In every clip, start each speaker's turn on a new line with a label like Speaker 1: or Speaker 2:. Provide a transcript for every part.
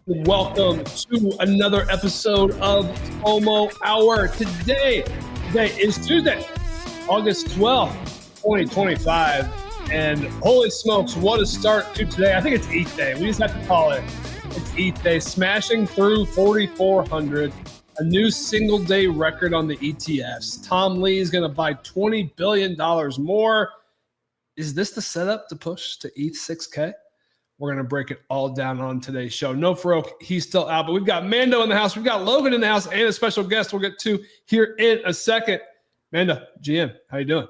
Speaker 1: Welcome to another episode of FOMO Hour. Today is Tuesday, August 12th, 2025. And holy smokes, what a start to today. I think it's ETH Day. We just have to call it. It's ETH Day, smashing through 4,400, a new single day record on the ETFs. Tom Lee is going to buy $20 billion more. Is this the setup to push to ETH 6K? We're going to break it all down on today's show. No Farouk, he's still out, but we've got Mando in the house. We've got Logan in the house and a special guest we'll get to here in a second. Mando, GM, how you doing?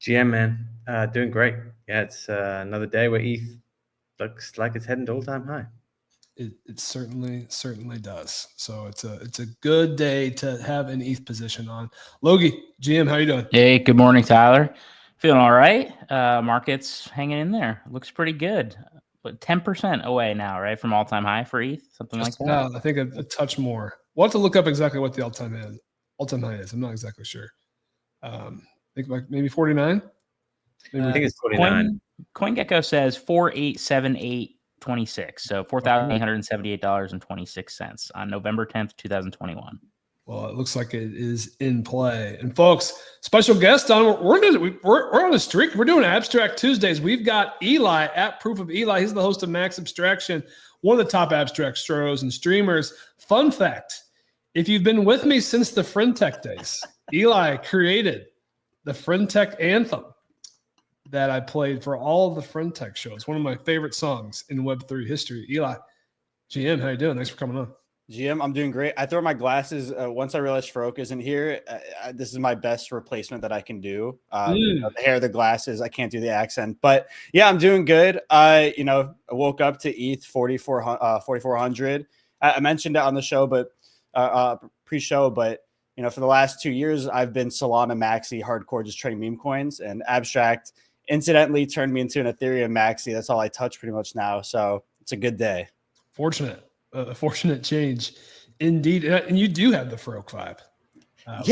Speaker 2: GM, man, doing great. Yeah, it's another day where ETH looks like it's heading to all-time high.
Speaker 1: It certainly does. So it's a good day to have an ETH position on. Logie, GM, how you doing?
Speaker 3: Hey, good morning, Tyler. Feeling all right. Market's hanging in there. Looks pretty good. But 10% away now, right, from all-time high for ETH, something like that.
Speaker 1: No, I think a touch more. We'll have to look up exactly what the all-time high is. I'm not exactly sure. I think like maybe 49.
Speaker 2: I think it's 49.
Speaker 3: CoinGecko says 4,878.26, so $4,878.26 on November 10th, 2021.
Speaker 1: Well, it looks like it is in play. And folks, special guest on. We're on a streak. We're doing Abstract Tuesdays. We've got Eli at Proof of Eli. He's the host of Max Abstraction, one of the top abstract shows and streamers. Fun fact: if you've been with me since the FriendTech days, Eli created the FriendTech anthem that I played for all of the FriendTech shows. One of my favorite songs in Web3 history. Eli, GM, how you doing? Thanks for coming on.
Speaker 4: GM, I'm doing great. I throw my glasses. Once I realized Farouk isn't here, this is my best replacement that I can do. The hair, the glasses, I can't do the accent. But yeah, I'm doing good. I woke up to ETH 4,400. I mentioned it on the show, but pre-show. But for the last 2 years, I've been Solana maxi hardcore, just trading meme coins, and Abstract incidentally turned me into an Ethereum maxi. That's all I touch pretty much now. So it's a good day.
Speaker 1: Fortunate. A fortunate change indeed. And you do have the Farouk vibe.
Speaker 4: That's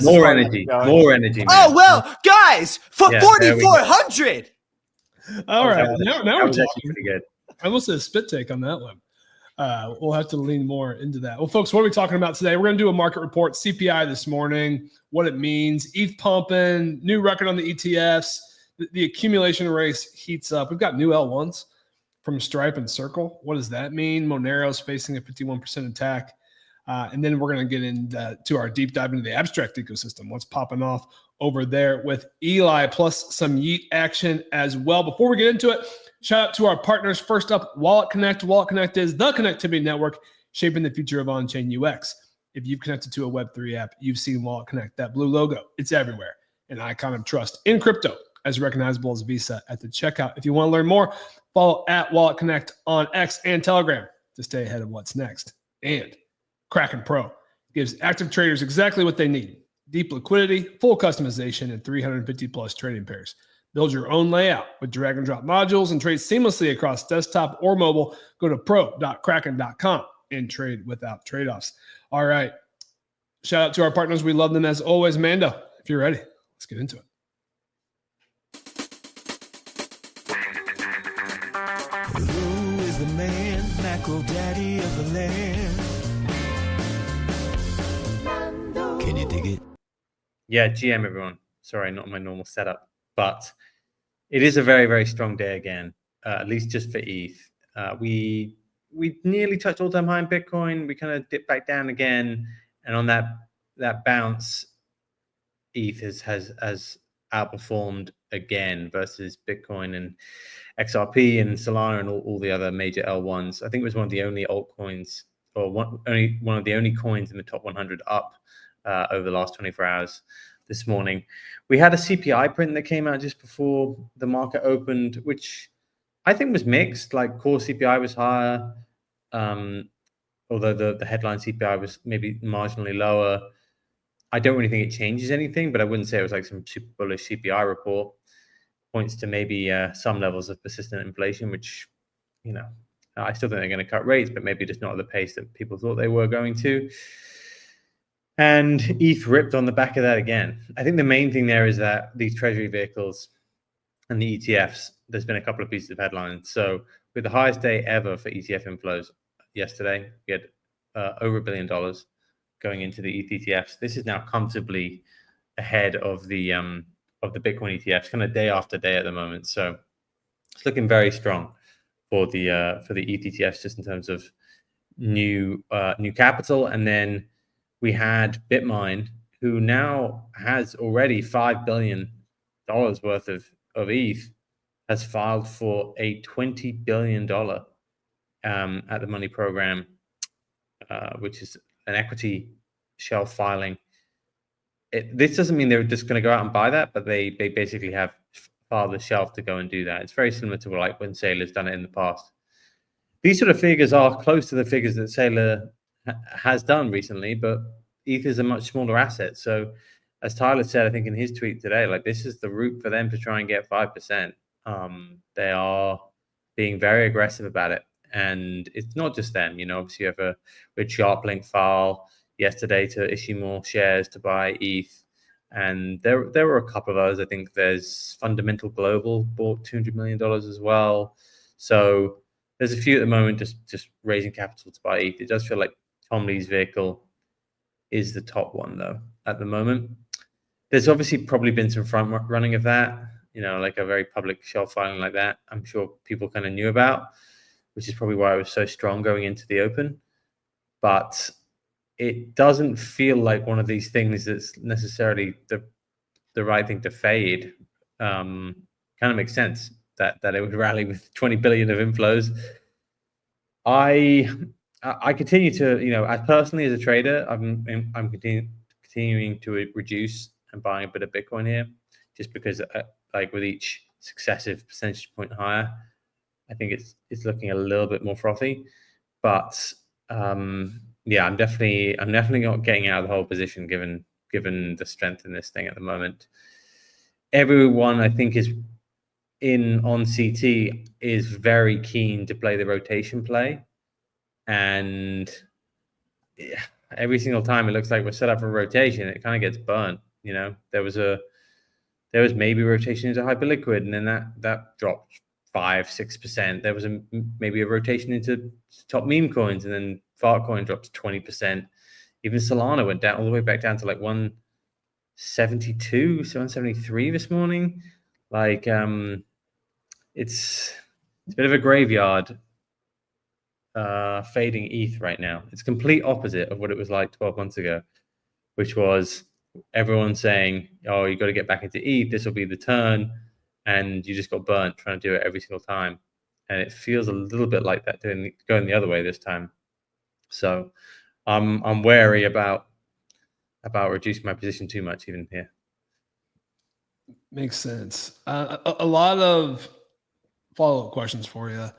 Speaker 2: more energy. More energy. Man.
Speaker 4: Oh, well, guys, for 4,400.
Speaker 1: All right. Now we're talking.
Speaker 2: Pretty good.
Speaker 1: I almost did a spit take on that one. We'll have to lean more into that. Well, folks, what are we talking about today? We're going to do a market report, CPI this morning, what it means, ETH pumping, new record on the ETFs, the accumulation race heats up. We've got new L1s from Stripe and Circle. What does that mean? Monero's facing a 51% attack. And then we're going to get into our deep dive into the abstract ecosystem. What's popping off over there with Eli, plus some YEET action as well. Before we get into it, shout out to our partners. First up, Wallet Connect. Wallet Connect is the connectivity network shaping the future of on-chain UX. If you've connected to a Web3 app, you've seen Wallet Connect, that blue logo. It's everywhere. An icon of trust in crypto, as recognizable as Visa at the checkout. If you want to learn more, follow at Wallet Connect on X and Telegram to stay ahead of what's next. And Kraken Pro gives active traders exactly what they need: deep liquidity, full customization, and 350 plus trading pairs. Build your own layout with drag and drop modules and trade seamlessly across desktop or mobile. Go to pro.kraken.com and trade without trade-offs. All right. Shout out to our partners. We love them as always. Mando, if you're ready, let's get into it.
Speaker 5: Who is the man, macro daddy of the land? Can you dig it?
Speaker 2: Yeah, GM, everyone. Sorry, not my normal setup, but it is a very, very strong day again, at least just for ETH. We nearly touched all-time high in Bitcoin. We kind of dipped back down again, and on that bounce, ETH has outperformed again versus Bitcoin and XRP and Solana and all the other major L1s. I think it was one of the only altcoins, or one of the only coins in the top 100 up over the last 24 hours this morning. We had a CPI print that came out just before the market opened, which I think was mixed. Like core CPI was higher, although the headline CPI was maybe marginally lower. I don't really think it changes anything, but I wouldn't say it was like some super bullish CPI report. Points to maybe some levels of persistent inflation, which, I still think they're going to cut rates, but maybe just not at the pace that people thought they were going to. And ETH ripped on the back of that again. I think the main thing there is that these treasury vehicles and the ETFs, there's been a couple of pieces of headlines. So with the highest day ever for ETF inflows yesterday, we had over $1 billion going into the ETH ETFs. This is now comfortably ahead of the Bitcoin ETFs, kind of day after day at the moment. So it's looking very strong for the ETH ETFs, just in terms of new capital. And then we had Bitmine, who now has already $5 billion worth of ETH, has filed for a $20 billion at the money program, which is an equity shelf filing. This doesn't mean they're just going to go out and buy that, but they basically have filed the shelf to go and do that. It's very similar to like when Saylor's done it in the past. These sort of figures are close to the figures that Saylor has done recently, but ETH is a much smaller asset. So as Tyler said, I think in his tweet today, like this is the route for them to try and get 5%. They are being very aggressive about it. And it's not just them, you know, obviously you have a Sharplink file yesterday to issue more shares to buy ETH. And there were a couple of others. I think there's Fundamental Global bought $200 million as well. So there's a few at the moment just raising capital to buy ETH. It does feel like Tom Lee's vehicle is the top one though at the moment. There's obviously probably been some front running of that, you know, like a very public shelf filing like that. I'm sure people kind of knew about, which is probably why it was so strong going into the open. But it doesn't feel like one of these things that's necessarily the right thing to fade. Kind of makes sense that it would rally with 20 billion of inflows. I continue to, you know, as personally as a trader, I'm continuing to reduce and buying a bit of Bitcoin here, just because like with each successive percentage point higher, I think it's looking a little bit more frothy. But yeah, I'm definitely not getting out of the whole position given the strength in this thing at the moment. Everyone I think is on CT is very keen to play the rotation play, and yeah, every single time it looks like we're set up for a rotation, it kind of gets burnt. You know, there was maybe a rotation into hyperliquid, and then that dropped 5-6%. There was maybe a rotation into top meme coins, and then Fartcoin drops 20%. Even Solana went down all the way back down to like 172, 173 this morning. Like it's a bit of a graveyard fading ETH right now. It's complete opposite of what it was like 12 months ago, which was everyone saying, oh, you got to get back into ETH, this will be the turn, and you just got burnt trying to do it every single time. And it feels a little bit like that going the other way this time. So I'm wary about reducing my position too much even here.
Speaker 1: Makes sense. A lot of follow-up questions for you.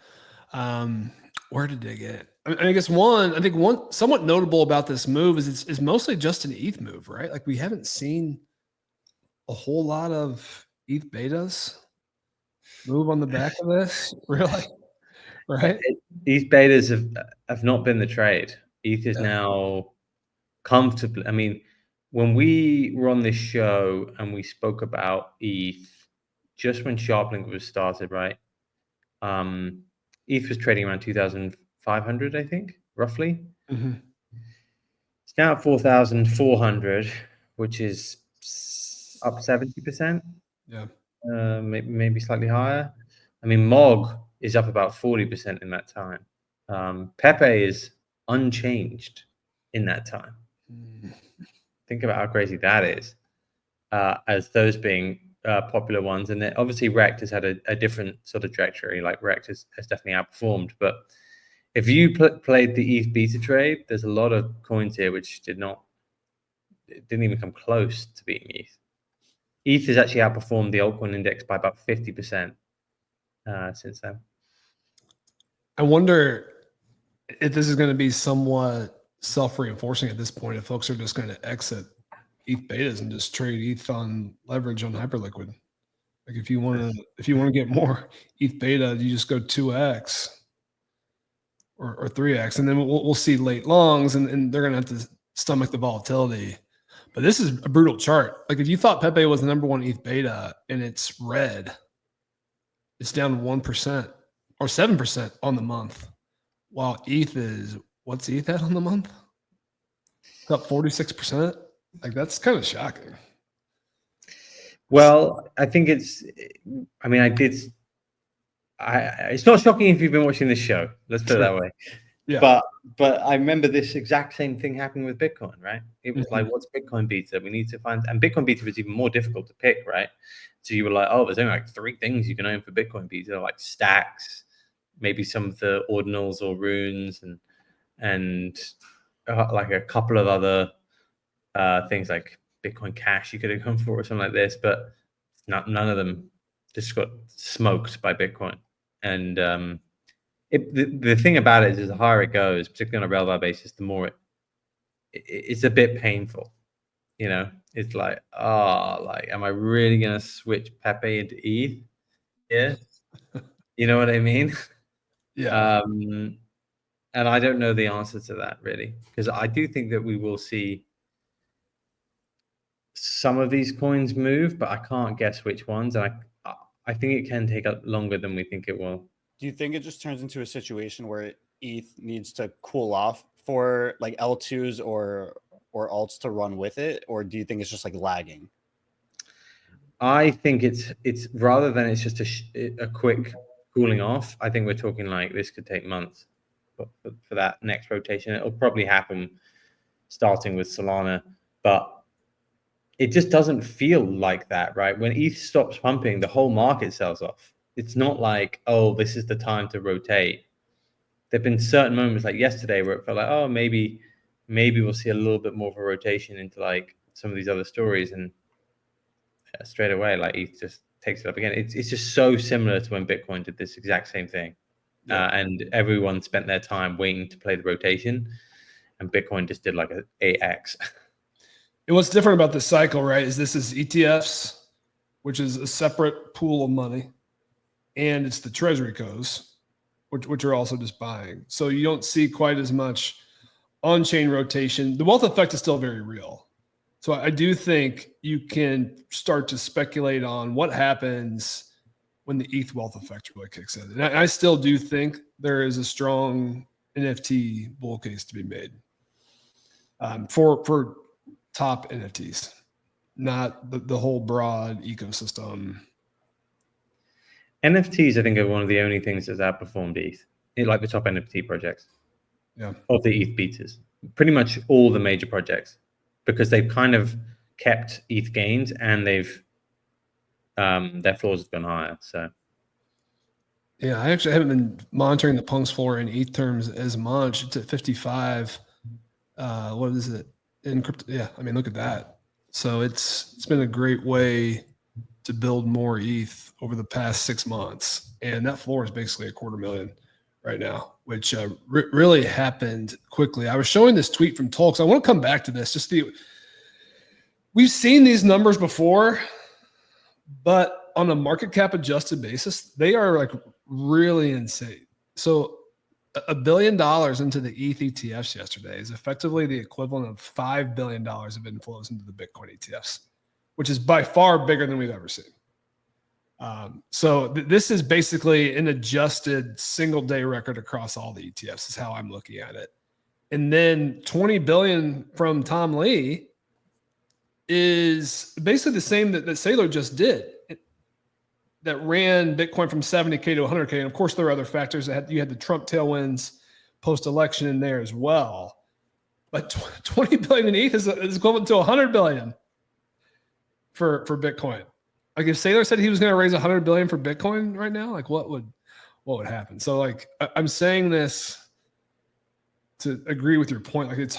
Speaker 1: Where to dig in? I guess one somewhat notable about this move is it's mostly just an ETH move, right? Like we haven't seen a whole lot of ETH betas move on the back of this, really, right?
Speaker 2: ETH betas have not been the trade. ETH is now comfortably. I mean, when we were on this show and we spoke about ETH, just when Sharplink was started, right? ETH was trading around 2,500, I think, roughly.
Speaker 1: Mm-hmm.
Speaker 2: It's now at 4,400, which is up 70%.
Speaker 1: Yeah.
Speaker 2: Maybe slightly higher. I mean, MOG is up about 40% in that time. Pepe is unchanged in that time. Think about how crazy that is, as those being popular ones. And then obviously REKT has had a different sort of trajectory. Like REKT has definitely outperformed. But if you played the ETH beta trade, there's a lot of coins here which didn't even come close to beating ETH. ETH has actually outperformed the altcoin index by about 50% since then.
Speaker 1: I wonder if this is going to be somewhat self-reinforcing at this point, if folks are just going to exit ETH betas and just trade ETH on leverage on hyperliquid. Like if you want to get more ETH beta, you just go 2x or 3x, and then we'll see late longs, and they're going to have to stomach the volatility. But this is a brutal chart. Like if you thought Pepe was the #1 ETH beta and it's red, it's down 1% or 7% on the month, while ETH is, what's ETH at on the month? It's up 46%. Like, that's kind of shocking.
Speaker 2: Well, I think it's. I mean, it's not shocking if you've been watching this show. Let's put it that way.
Speaker 1: Yeah.
Speaker 2: But I remember this exact same thing happening with Bitcoin, right? It was like, what's Bitcoin beta? We need to find, and Bitcoin beta was even more difficult to pick, right? So you were like, oh, there's only like 3 things you can own for Bitcoin beta, like stacks, maybe some of the ordinals or runes, and like a couple of other things like Bitcoin Cash you could have gone for or something like this, but none of them just got smoked by Bitcoin. And the thing about it is the higher it goes, particularly on a rel-var basis, the more it's a bit painful. You know, it's like, am I really gonna switch Pepe into ETH? Yeah, you know what I mean?
Speaker 1: Yeah.
Speaker 2: And I don't know the answer to that really, because I do think that we will see some of these coins move, but I can't guess which ones. And I think it can take longer than we think it will.
Speaker 4: Do you think it just turns into a situation where ETH needs to cool off for like L2s or alts to run with it, or do you think it's just like lagging?
Speaker 2: I think it's rather than it's just a quick cooling off. I think we're talking like this could take months for that next rotation. It'll probably happen starting with Solana, but it just doesn't feel like that, right? When ETH stops pumping, the whole market sells off. It's not like, oh, this is the time to rotate. There've been certain moments like yesterday where it felt like, oh, maybe we'll see a little bit more of a rotation into like some of these other stories, and straight away, like ETH just takes it up again. It's just so similar to when Bitcoin did this exact same thing. Yeah. And everyone spent their time waiting to play the rotation, and Bitcoin just did like an 8x.
Speaker 1: And what's different about this cycle, right, is this is ETFs, which is a separate pool of money, and it's the treasury co's, which are also just buying. So you don't see quite as much on-chain rotation. The wealth effect is still very real. So I do think you can start to speculate on what happens when the ETH wealth effect really kicks in. And I still do think there is a strong NFT bull case to be made for top NFTs, not the whole broad ecosystem.
Speaker 2: NFTs, I think, are one of the only things that's outperformed ETH, like the top NFT projects.
Speaker 1: Yeah.
Speaker 2: Of the ETH beaters. Pretty much all the major projects, because they've kind of kept ETH gains and they've their floors have gone higher. So
Speaker 1: yeah, I actually haven't been monitoring the Punks floor in ETH terms as much. It's at 55. What is it in crypto? Yeah, I mean, look at that. So it's been a great way to build more ETH over the past 6 months, and that floor is basically $250,000 right now, which really happened quickly. I was showing this tweet from Tulks. I want to come back to this. We've seen these numbers before, but on a market cap adjusted basis, they are like really insane. So $1 billion into the ETH ETFs yesterday is effectively the equivalent of $5 billion of inflows into the Bitcoin ETFs, which is by far bigger than we've ever seen. So this is basically an adjusted single day record across all the ETFs is how I'm looking at it. And then 20 billion from Tom Lee is basically the same that Saylor just did, that ran Bitcoin from 70K to 100K. And of course, there are other factors. You had the Trump tailwinds post-election in there as well. But 20 billion in ETH is equivalent to 100 billion for Bitcoin. Like if Saylor said he was going to raise 100 billion for Bitcoin right now, like what would happen? So like I'm saying this to agree with your point. Like it's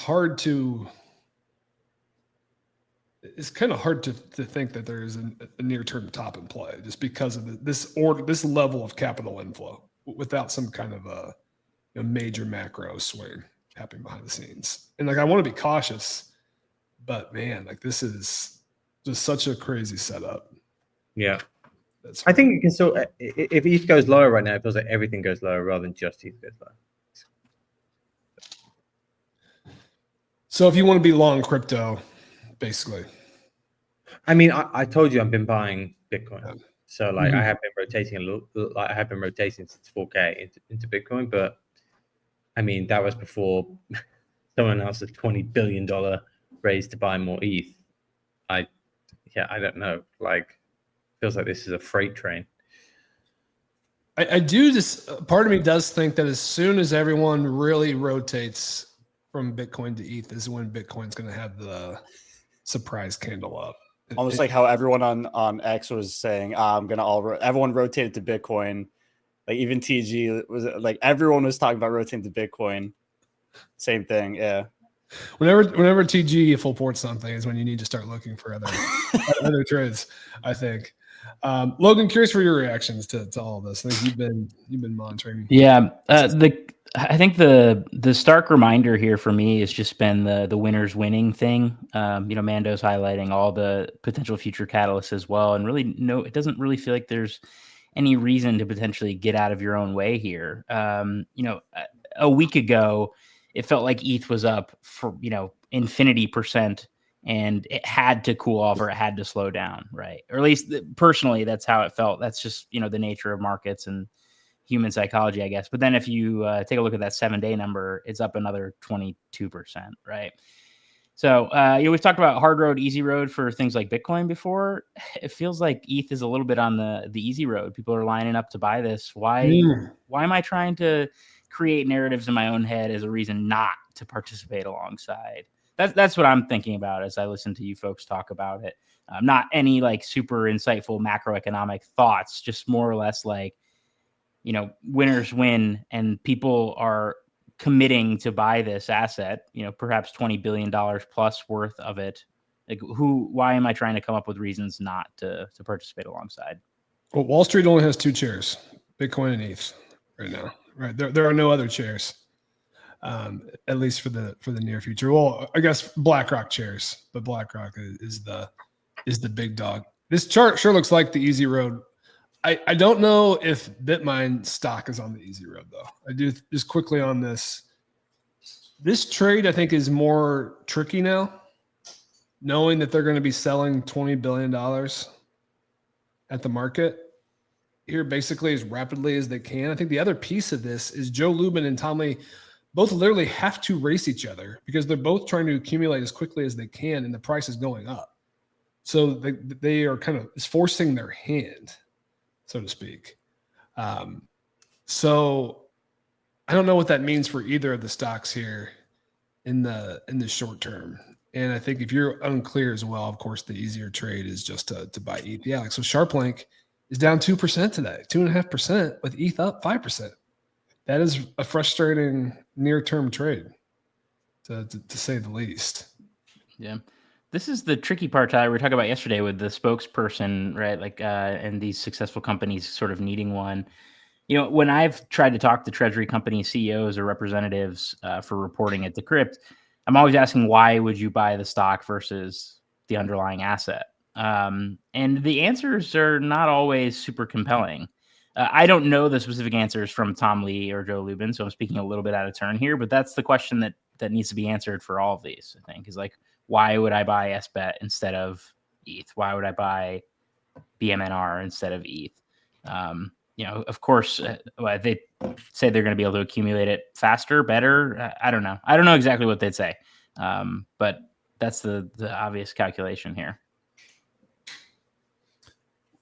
Speaker 1: kind of hard to think that there is a near-term top in play just because of this level of capital inflow without some kind of a major macro swing happening behind the scenes. And like I want to be cautious, but man, like this is just such a crazy setup.
Speaker 2: Yeah. I think it can still, if ETH goes lower right now, it feels like everything goes lower rather than just ETH goes lower.
Speaker 1: So if you want to be long crypto, basically.
Speaker 2: I mean, I told you I've been buying Bitcoin. Yeah. So like I have been rotating a little, like I have been rotating since 4K into Bitcoin, but I mean that was before someone else a $20 billion raise to buy more ETH. I don't know. Like feels like this is a freight train.
Speaker 1: I do just, part of me does think that as soon as everyone really rotates from Bitcoin to ETH is when Bitcoin's going to have the surprise candle up.
Speaker 4: Almost like how everyone on X was saying, everyone rotated to Bitcoin. Like even TG was like, everyone was talking about rotating to Bitcoin. Same thing. Yeah.
Speaker 1: Whenever TG full port something is when you need to start looking for other trades, I think. Logan, curious for your reactions to all of this. I think you've been monitoring.
Speaker 3: Yeah. I think the stark reminder here for me has just been the winners winning thing. Mando's highlighting all the potential future catalysts as well. And really, it doesn't really feel like there's any reason to potentially get out of your own way here. A week ago, it felt like ETH was up for, infinity %, and it had to cool off or it had to slow down, right? Or at least personally, that's how it felt. That's just, the nature of markets and human psychology, I guess. But then if you take a look at that 7-day number, it's up another 22%, right? So, we've talked about hard road, easy road for things like Bitcoin before. It feels like ETH is a little bit on the easy road. People are lining up to buy this. Why am I trying to create narratives in my own head as a reason not to participate alongside? That's what I'm thinking about as I listen to you folks talk about it. Not any like super insightful macroeconomic thoughts, just more or less like, winners win and people are committing to buy this asset, perhaps $20 billion plus worth of it. Like why am I trying to come up with reasons not to participate alongside?
Speaker 1: Well, Wall Street only has 2 chairs, Bitcoin and ETH right now, right? There are no other chairs, at least for the near future. Well, I guess BlackRock chairs, but BlackRock is the big dog. This chart sure looks like the easy road. I don't know if Bitmine stock is on the easy road though. I do just quickly on this. This trade I think is more tricky now, knowing that they're going to be selling $20 billion at the market here basically as rapidly as they can. I think the other piece of this is Joe Lubin and Tom Lee both literally have to race each other because they're both trying to accumulate as quickly as they can and the price is going up. So they are kind of forcing their hand, so to speak. So I don't know what that means for either of the stocks here in the short term. And I think if you're unclear as well, of course, the easier trade is just to buy ETH. Yeah, so Sharplink is down 2% today, 2.5%, with ETH up 5%. That is a frustrating near-term trade, to say the least.
Speaker 3: Yeah. This is the tricky part, Tyler. We were talking about yesterday with the spokesperson, right? Like, and these successful companies sort of needing one. When I've tried to talk to treasury company CEOs or representatives for reporting at Decrypt, I'm always asking, why would you buy the stock versus the underlying asset? And the answers are not always super compelling. I don't know the specific answers from Tom Lee or Joe Lubin, so I'm speaking a little bit out of turn here, but that's the question that needs to be answered for all of these, I think, is like, why would I buy SBET instead of ETH? Why would I buy BMNR instead of ETH? Of course, they say they're going to be able to accumulate it faster, better. I don't know. I don't know exactly what they'd say, but that's the obvious calculation here.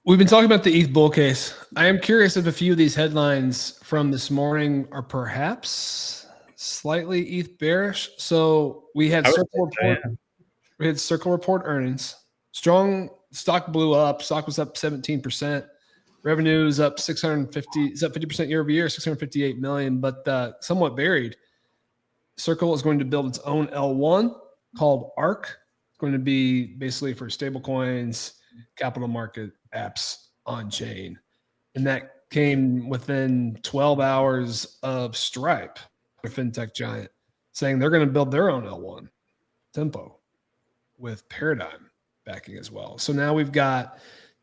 Speaker 1: We've been talking about the ETH bull case. I am curious if a few of these headlines from this morning are perhaps slightly ETH bearish. So we had Circle report earnings. Strong stock blew up. Stock was up 17%. Revenue is up 650. It's up 50% year over year, 658 million. But somewhat varied. Circle is going to build its own L1 called ARC. It's going to be basically for stable coins, capital market apps on chain, and that came within 12 hours of Stripe, a fintech giant, saying they're going to build their own L1 Tempo with Paradigm backing as well. So now we've got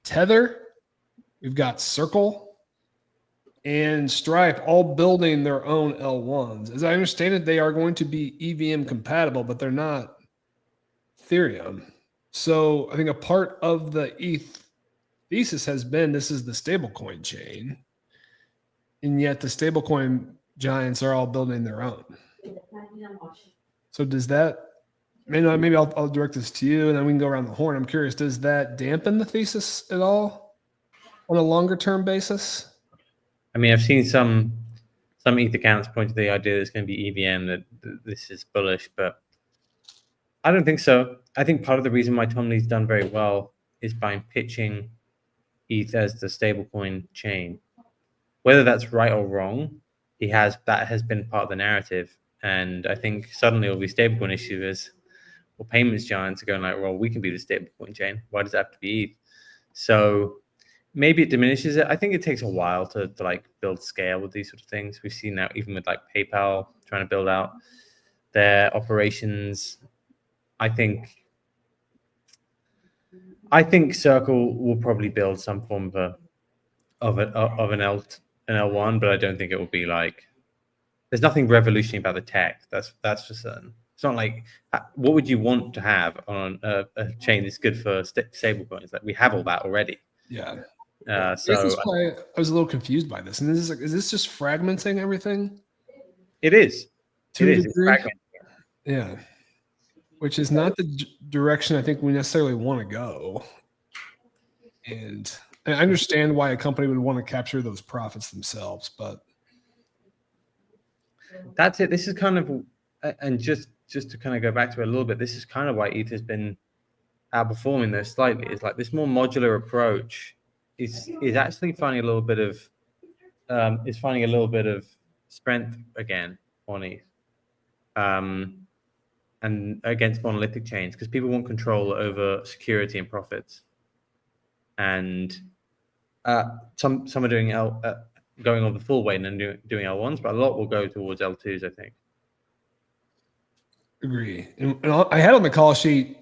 Speaker 1: Tether, we've got Circle, and Stripe all building their own L1s. As I understand it, they are going to be EVM compatible, but they're not Ethereum. So I think a part of the ETH thesis has been this is the stablecoin chain, and yet the stablecoin giants are all building their own. So does that? Maybe I'll direct this to you, and then we can go around the horn. I'm curious, does that dampen the thesis at all on a longer term basis?
Speaker 2: I mean, I've seen some ETH accounts point to the idea that it's going to be EVM, that this is bullish, but I don't think so. I think part of the reason why Tom Lee's done very well is by pitching ETH as the stablecoin chain. Whether that's right or wrong, that has been part of the narrative. And I think suddenly all these stablecoin issuers or payments giants are going like, well, we can be the stablecoin chain. Why does it have to be ETH? So maybe it diminishes it. I think it takes a while to like build scale with these sort of things. We've seen that even with like PayPal trying to build out their operations. I think Circle will probably build some form of an L1, but I don't think it will be like. There's nothing revolutionary about the tech. That's for certain. It's not like what would you want to have on a chain that's good for stablecoins? Like we have all that already.
Speaker 1: Yeah.
Speaker 2: So
Speaker 1: this is why I was a little confused by this. And is this just fragmenting everything?
Speaker 2: It is.
Speaker 1: It's fragmenting. Yeah. Which is not the direction I think we necessarily want to go. And I understand why a company would want to capture those profits themselves, but
Speaker 2: that's it. This is kind of, and just to kind of go back to it a little bit, this is kind of why ETH has been outperforming this slightly. It's like this more modular approach is actually finding a little bit of strength again on ETH, and against monolithic chains, because people want control over security and profits, and some are doing going on the full weight and then doing L1s, but a lot will go towards L2s, I think.
Speaker 1: Agree. And I had on the call sheet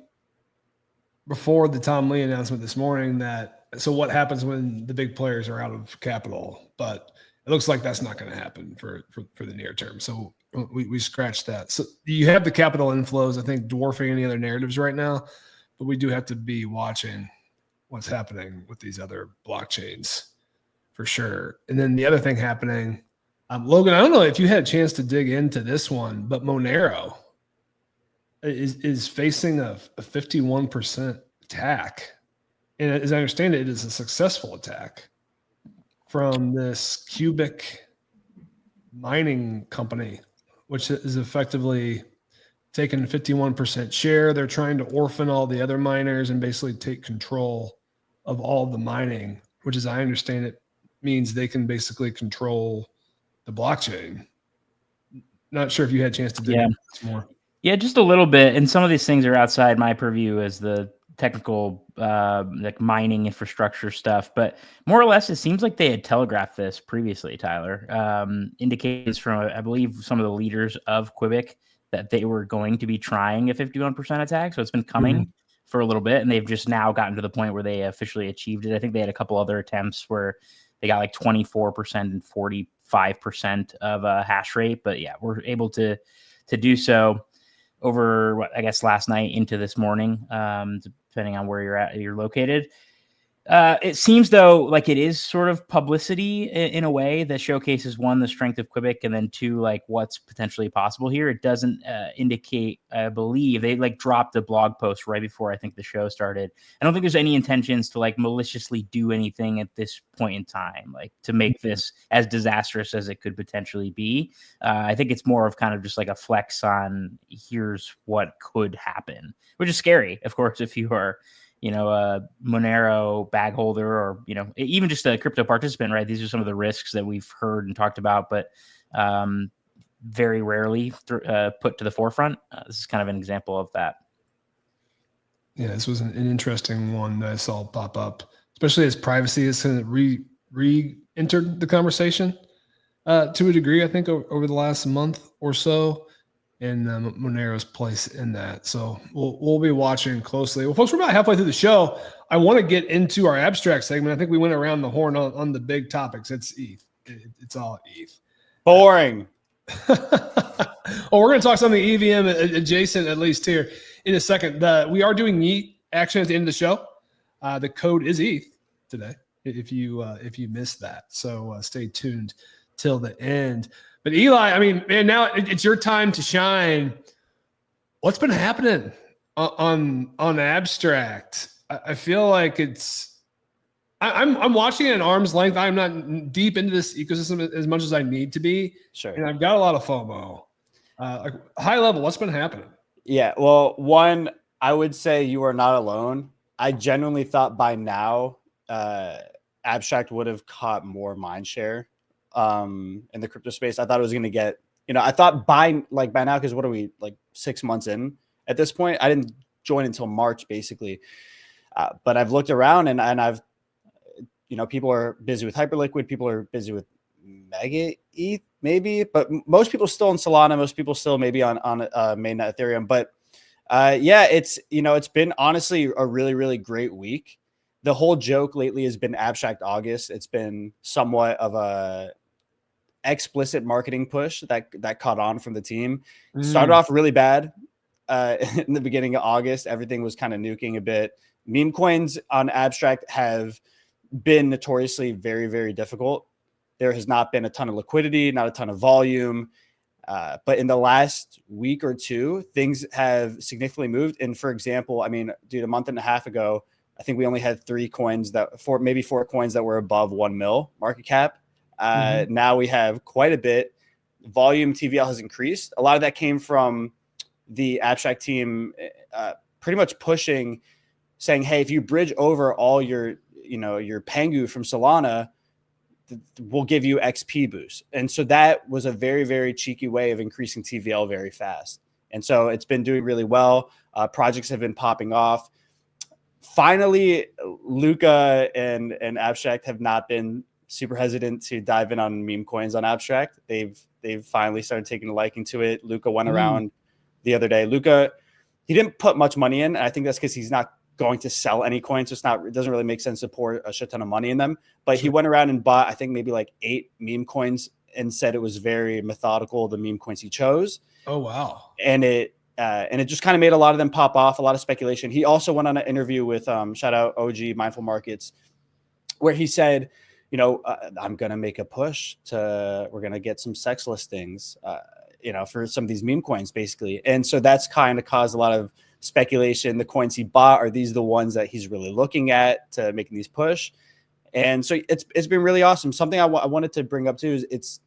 Speaker 1: before the Tom Lee announcement this morning so what happens when the big players are out of capital? But it looks like that's not going to happen for the near term. So we scratched that. So you have the capital inflows, I think, dwarfing any other narratives right now, but we do have to be watching what's happening with these other blockchains for sure. And then the other thing happening, Logan, I don't know if you had a chance to dig into this one, but Monero is facing a 51% attack. And as I understand it, it is a successful attack from this Cubic mining company, which is effectively taking 51% share. They're trying to orphan all the other miners and basically take control of all the mining, which, as I understand it, means they can basically control the blockchain. Not sure if you had a chance to dig into this more.
Speaker 3: Yeah, just a little bit. And some of these things are outside my purview as the technical like mining infrastructure stuff, but more or less it seems like they had telegraphed this previously, Tyler. Indications from I believe some of the leaders of Quebec that they were going to be trying a 51% attack. So it's been coming for a little bit, and they've just now gotten to the point where they officially achieved it. I think they had a couple other attempts where they got like 24% and 45% of a hash rate, but yeah, we're able to do so over what I guess last night into this morning, depending on where you're located. It seems though like it is sort of publicity in a way that showcases one, the strength of Quebec, and then two, like what's potentially possible here. It doesn't indicate, I believe they like dropped a blog post right before I think the show started. I don't think there's any intentions to like maliciously do anything at this point in time, like to make this as disastrous as it could potentially be. I think it's more of kind of just like a flex on here's what could happen, which is scary, of course, if you are, you know, a Monero bag holder or, you know, even just a crypto participant, right? These are some of the risks that we've heard and talked about, but very rarely put to the forefront. This is kind of an example of that.
Speaker 1: Yeah, this was an interesting one that I saw pop up, especially as privacy has kind of re-entered the conversation to a degree, I think, over the last month or so. And Monero's place in that. So we'll be watching closely. Well, folks, we're about halfway through the show. I want to get into our abstract segment. I think we went around the horn on the big topics. It's ETH. It's all ETH.
Speaker 4: Boring.
Speaker 1: Well, we're going to talk something EVM adjacent, at least here in a second. We are doing YEET action at the end of the show. The code is ETH. today if you missed that. So stay tuned till the end. But Eli, I mean, man, now it's your time to shine. What's been happening on Abstract? I feel like I'm watching it at arm's length. I'm not deep into this ecosystem as much as I need to be.
Speaker 4: Sure.
Speaker 1: And I've got a lot of FOMO. Like high level, what's been happening?
Speaker 4: Yeah. Well, one, I would say you are not alone. I genuinely thought by now Abstract would have caught more mind share in the crypto space. I thought it was going to get, I thought by now, because what are we, like 6 months in at this point? I didn't join until March, basically. But I've looked around and I've, people are busy with Hyperliquid. People are busy with Mega ETH, maybe, but most people still in Solana. Most people still maybe on mainnet Ethereum. But it's been honestly a really, really great week. The whole joke lately has been Abstract August. It's been somewhat of a explicit marketing push that caught on from the team. Started off really bad in the beginning of August. Everything was kind of nuking a bit. Meme coins on Abstract have been notoriously very, very difficult. There has not been a ton of liquidity, not a ton of volume. But in the last week or two, things have significantly moved. And for example, I mean, dude, a month and a half ago, I think we only had maybe four coins that were above 1 mil market cap. Now we have quite a bit. Volume TVL has increased. A lot of that came from the Abstract team pretty much pushing, saying, hey, if you bridge over all your Pengu from Solana, we'll give you XP boost. And so that was a very, very cheeky way of increasing TVL very fast. And so it's been doing really well. Projects have been popping off. Finally, Luca and Abstract have not been super hesitant to dive in on meme coins on Abstract. They've finally started taking a liking to it. Luca went around the other day. Luca, he didn't put much money in. And I think that's because he's not going to sell any coins. It doesn't really make sense to pour a shit ton of money in them. But he went around and bought, I think, maybe like 8 meme coins and said it was very methodical, the meme coins he chose.
Speaker 1: Oh, wow.
Speaker 4: And it just kind of made a lot of them pop off, a lot of speculation. He also went on an interview with shout out OG Mindful Markets, where he said, I'm going to make a push we're going to get some sex listings, for some of these meme coins, basically. And so that's kind of caused a lot of speculation. The coins he bought, are these the ones that he's really looking at to making these push? And so it's been really awesome. Something I wanted to bring up too is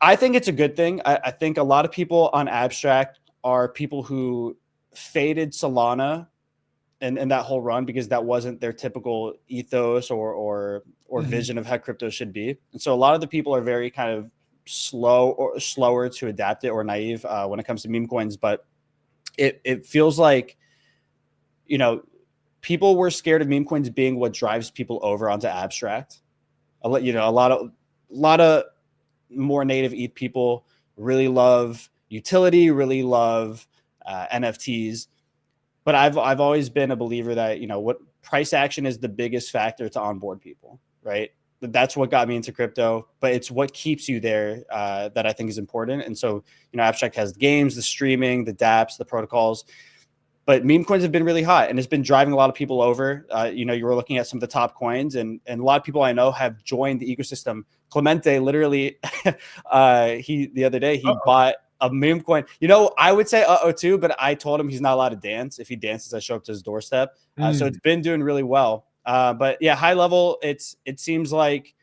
Speaker 4: I think it's a good thing. I think a lot of people on Abstract are people who faded Solana and that whole run because that wasn't their typical ethos or vision of how crypto should be. And so a lot of the people are very kind of slower to adapt it or naive when it comes to meme coins. But it feels like, people were scared of meme coins being what drives people over onto Abstract. A lot of more native ETH people really love utility, really love NFTs. But I've always been a believer that, what price action is the biggest factor to onboard people, right? That's what got me into crypto, but it's what keeps you there that I think is important. And so, Abstract has the games, the streaming, the dApps, the protocols, but meme coins have been really hot and it's been driving a lot of people over. You were looking at some of the top coins and a lot of people I know have joined the ecosystem. Clemente literally, the other day, he bought a meme coin. I would say too, but I told him he's not allowed to dance. If he dances, I show up to his doorstep. So it's been doing really well. But yeah, high level, it seems like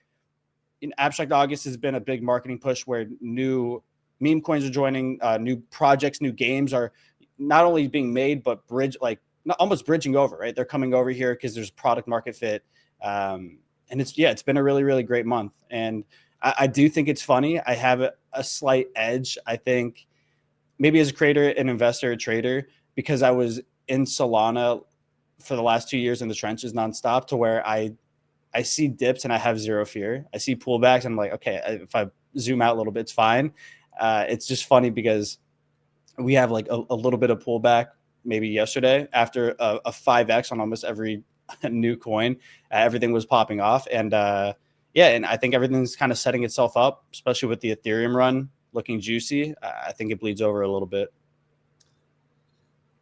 Speaker 4: in Abstract August has been a big marketing push where new meme coins are joining, new projects, new games are not only being made, but almost bridging over, right? They're coming over here because there's product market fit. And it's been a really, really great month. And I do think it's funny. I have a slight edge, I think, maybe as a creator, an investor, a trader, because I was in Solana for the last 2 years in the trenches nonstop, to where I see dips and I have zero fear. I see pullbacks and I'm like, okay, if I zoom out a little bit, it's fine. It's just funny because we have like a little bit of pullback maybe yesterday after a 5x on almost every new coin. Everything was popping off. And and I think everything's kind of setting itself up, especially with the Ethereum run looking juicy. I think it bleeds over a little bit.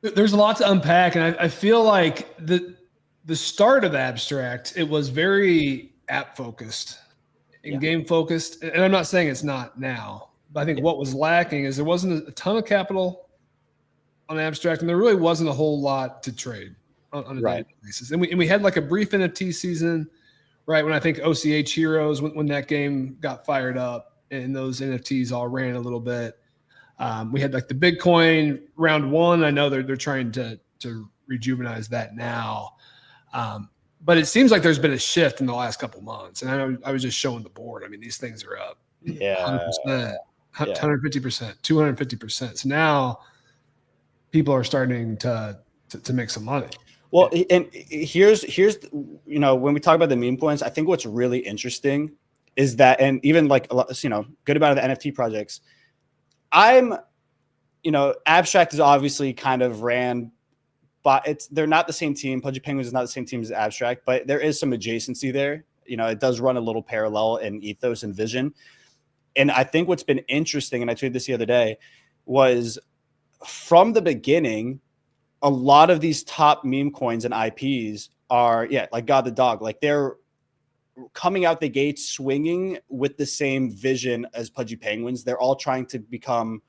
Speaker 1: There's a lot to unpack, and I feel like the start of abstract, it was very app focused and game focused. And I'm not saying it's not now, but I think what was lacking is there wasn't a ton of capital on abstract, and there really wasn't a whole lot to trade on a daily basis. And we had like a brief NFT season, right? When I think OCH Heroes, when that game got fired up and those NFTs all ran a little bit. We had like the Bitcoin round one. I know they're trying to rejuvenate that now. But it seems like there's been a shift in the last couple months. And I was just showing the board. I mean, these things are up 100%, 150%, 250%. So now people are starting to make some money.
Speaker 4: Well, and here's when we talk about the meme coins, I think what's really interesting is that, and even like good amount of the NFT projects, abstract is obviously kind of ran, but they're not the same team. Pudgy Penguins is not the same team as abstract, but there is some adjacency there. It does run a little parallel in ethos and vision. And I think what's been interesting, and I tweeted this the other day, was from the beginning, a lot of these top meme coins and IPs are, like God the Dog, like they're coming out the gate swinging with the same vision as Pudgy Penguins. They're all trying to become,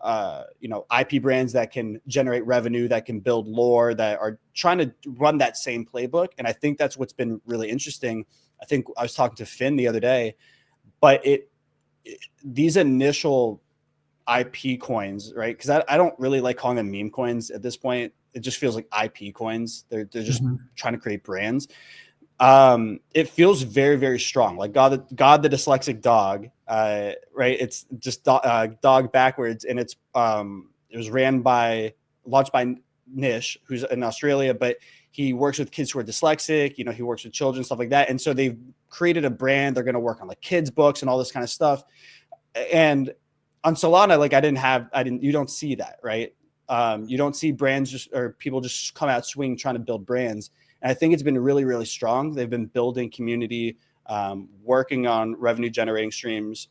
Speaker 4: IP brands that can generate revenue, that can build lore, that are trying to run that same playbook. And I think that's what's been really interesting. I think I was talking to Finn the other day, but these initial IP coins, right? Because I don't really like calling them meme coins at this point. It just feels like IP coins. They're just trying to create brands. It feels very, very strong. Like God the dyslexic dog, right? It's just dog backwards, and it was launched by Nish, who's in Australia, but he works with kids who are dyslexic. He works with children, stuff like that. And so they've created a brand. They're going to work on like kids books and all this kind of stuff. And on Solana, like you don't see that, right? You don't see brands or people just come out swinging trying to build brands. And I think it's been really, really strong. They've been building community, working on revenue generating streams.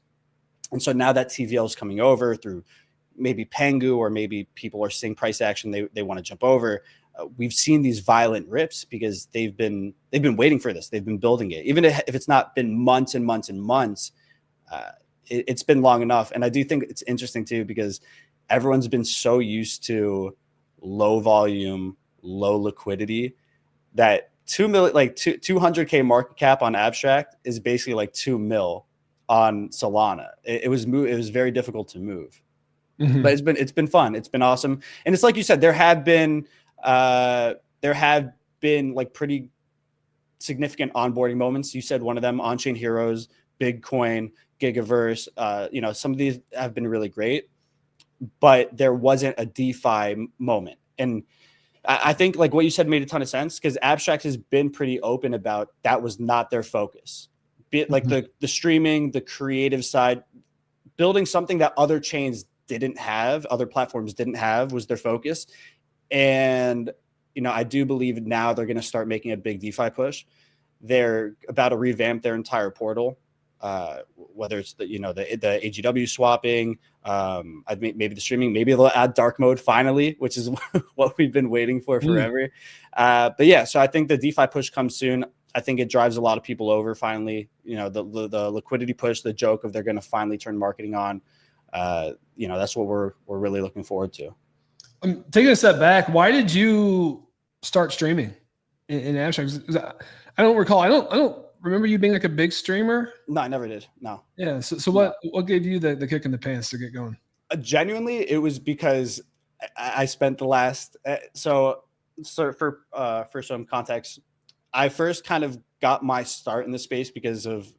Speaker 4: And so now that TVL is coming over through maybe Pengu, or maybe people are seeing price action they want to jump over. We've seen these violent rips because they've been waiting for this. They've been building it. Even if it's not been months and months and months, it's been long enough. And I do think it's interesting too, because everyone's been so used to low volume, low liquidity, that 200K market cap on abstract is basically like 2 mil on Solana. It was very difficult to move, but it's been fun. It's been awesome. And it's like you said, there have been like pretty significant onboarding moments. You said one of them, On-Chain Heroes, Bitcoin, Gigaverse. Some of these have been really great, but there wasn't a DeFi moment. And I think like what you said made a ton of sense, because abstract has been pretty open about that was not their focus. Be it like the streaming, the creative side, building something that other chains didn't have, other platforms didn't have, was their focus. And, I do believe now they're going to start making a big DeFi push. They're about to revamp their entire portal. Whether it's the AGW swapping, maybe the streaming, maybe they'll add dark mode finally, which is what we've been waiting for forever. But yeah, so I think the DeFi push comes soon. I think it drives a lot of people over finally. The liquidity push, the joke of they're going to finally turn marketing on. That's what we're really looking forward to.
Speaker 1: I'm taking a step back. Why did you start streaming in abstract? I don't recall. I don't remember you being like a big streamer.
Speaker 4: No, I never did. No.
Speaker 1: Yeah. So what gave you the kick in the pants to get going?
Speaker 4: Genuinely, it was because I spent the last. So for some context, I first kind of got my start in the space because of